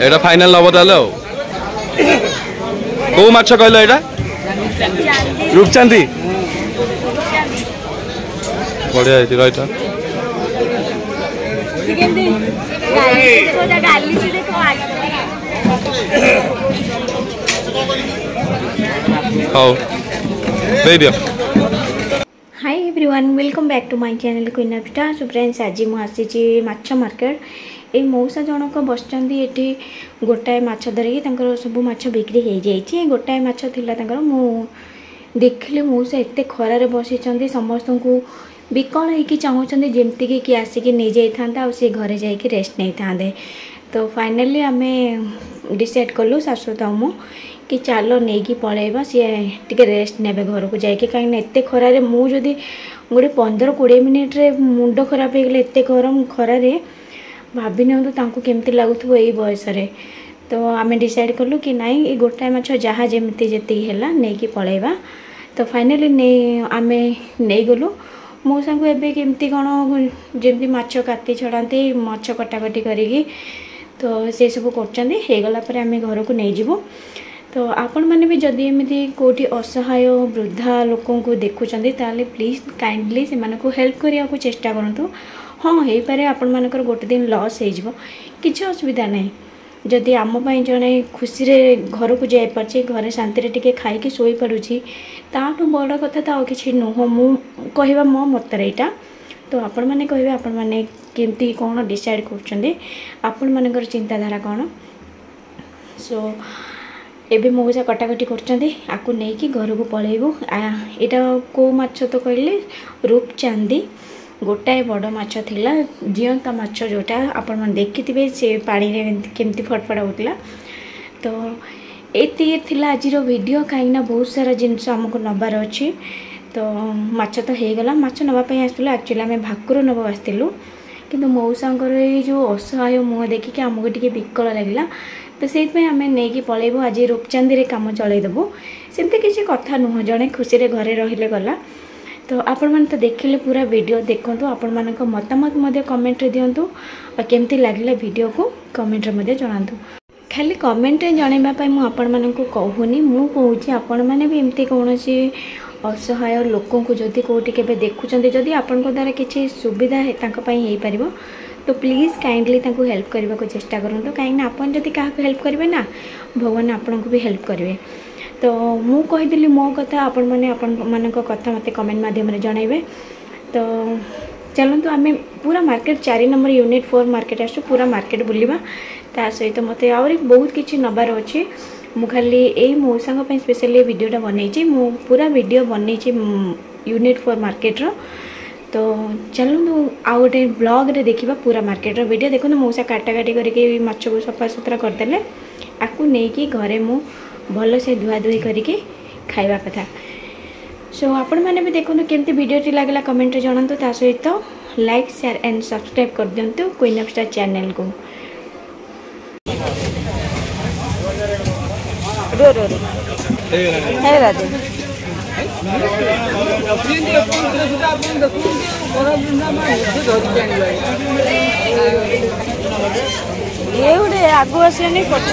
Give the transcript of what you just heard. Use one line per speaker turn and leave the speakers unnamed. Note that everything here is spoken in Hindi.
एटा फाइनल नब ताले को माछ कहलो एटा रूपचांदी बढ़िया है राइट हाउ दे दियो।
Hi everyone welcome back to my channel queen of star. So friends आज मु आसी माछ मार्केट ए मौसा जनक बसचंदी एठी गोटाए माछ धरिकी तांकर सब माछ बिक्री हो जाइए। गोटाए माछ थिला तांकर मु देखिले मौसा एते खरारे बसिचंदी समस्त को विकल होइकी चाहूचंदी जेमती कि आसिकी नहीं जाई थांता और से घरे जाइकी रेस्ट नहीं थांदे। तो फाइनली आमे डिसाइड कलु सासु तमु कि चलो नहीं कि पलैबा सी टे रेस्ट ने घर को जाके कहीं एत खरारे मुझे गोटे 15-20 मिनिट रे मुंड खराब हो गले एत गरम खरारे भाभी नियंतु केमती लगुव यही बयस। तो आम डिसाइड कलु कि नाई ये गोटाए माछ जहाँ जमी जी है नहीं कि पलैबा। तो फाइनली नहीं आम नहीं गलु मौसा को एवं केमती कौन जमी माछ काटी छड़ाते माछ कटाकटी करी तो से सब करगला आम घर को नहीं जीवु। तो आपण मैंने भी जदि एमती कोटी असहाय वृद्धा लोकों को देखुंत ताले प्लीज काइंडली से को हेल्प करने को चेष्टा करूँ। हाँ हो पारे आपण मानकर गोटे दिन लॉस हो किसी असुविधा नहीं जदि आम जड़े खुशी रे घर को जाई पारे घरे शांति टिके खाई शोई पड़ुछि ताठू बड़ कथा तो कि नुह मु कहवा मो मतरे यहाँ। तो आपण मैंने कहे आपण मैंने केमती कौन डिसाइड कर मानकर चिंताधारा कौन। सो एबे मौसा कटाकटी करको नहीं कि घर को पलैबू। यहाँ को माछ तो कहले रूपचांदी गोटाए बड़ माछ थिला जीवंता माछ जोटा आपण मन देखिथिबे से पानी रे केमती फटफट होतला। तो एति थिला आज वीडियो कहीं बहुत सारा जिनस हमको नबार अच्छी। तो माछ तो हो गला माछ नवाई आसलु एक्चुअली आम भाकुर नब आसलु किंतु मौसांकर ये जो असहाय मुह देखिक आमको टिके विकल लगे। तो से आम नहीं पलैबू आज रूपचांदी रे काम चलईदेबू सेमती किसी कथा नुह जड़े खुशी रे घरे रहिले गला। तो आपण मैंने तो देखिले पूरा वीडियो देखु आपण मान मतामत कमेंट रे दिंतु और केमती लगे वीडियो को कमेंट रे जनातु। खाली कमेंट रे जनवाई मुझे कहूनी मु कहूँ आपण मैंने भी एमती कौन असहाय लोकों को जदि कौटी के देखुं जदि आपण द्वारा किसी सुविधा हो पार तो प्लीज़ काइंडली हेल्प करने को चेष्टा करूँ। कहीं आपन जदि क्या हेल्प करेंगे ना भगवान आपन को भी हेल्प करेंगे। तो मु कहीदेली मो कथा आपण मैंने आपण कथा मत कमेंट माध्यम जनइबे। तो चलतु आम पूरा मार्केट 4 नंबर यूनिट 4 मार्केट आसु पूरा मार्केट बुलवा ता सहित मत आहरी बहुत किसी नबार अच्छे। मु खाली यही मौसा स्पेशली वीडियोटा बनई मु पूरा वीडियो बनई यूनिट 4 मार्केट रो। तो चलू आउ गोटे ब्लॉग रे देखा पूरा मार्केट वीडियो देखो मौसा काटाकाटी करके माछ को सफा सुतरा करदे आपको नहीं कि घरे मु भल से धुआ धुई करके खाइबा कथा। सो आपण मैंने भी देखो केमती वीडियोटी लगला कमेंट रे जणांतु ता सहित लाइक शेयर एंड सब्सक्राइब कर दियंतु क्वीन ऑफ स्टार चैनल को। रो रो रो हे राजे ये गोटे आगु आसे नहीं पछ